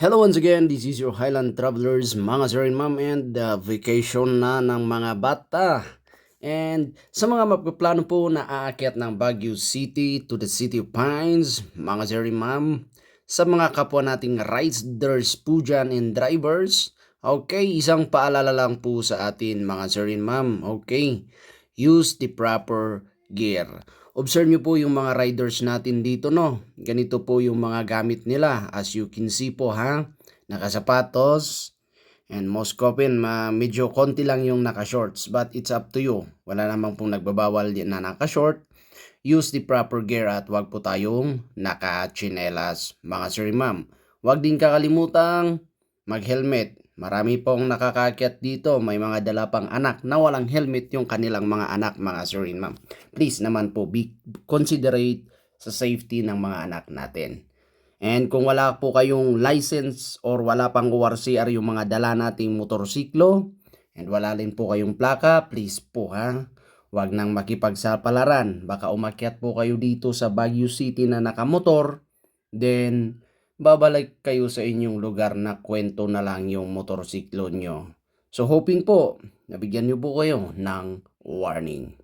Hello once again, this is your Highland Travelers, mga sir and ma'am, and vacation na ng mga bata. And sa mga magpaplano po na aakyat ng Baguio City to the City of Pines, mga sir and ma'am, sa mga kapwa nating riders po dyan and drivers, okay, isang paalala lang po sa atin mga sir and ma'am, okay, use the proper gear. Observe nyo po yung mga riders natin dito, no? Ganito po yung mga gamit nila. As you can see po, ha? Nakasapatos. And most common, medyo konti lang yung naka-shorts. But it's up to you. Wala namang pong nagbabawal din na naka-short. Use the proper gear at wag po tayong naka-chinelas, mga sir ma'am. Wag din kakalimutang mag-helmet. Marami pong nakakakyat dito, may mga dala pang anak na walang helmet yung kanilang mga anak, mga sir and ma'am. Please naman po, be considerate sa safety ng mga anak natin. And kung wala po kayong license or wala pang ORCR yung mga dala nating motorsiklo, and wala rin po kayong plaka, please po ha, wag nang makipagsapalaran. Baka umakyat po kayo dito sa Baguio City na nakamotor, then babalik kayo sa inyong lugar na kwento na lang yung motorsiklo nyo. So hoping po, nabigyan nyo po kayo ng warning.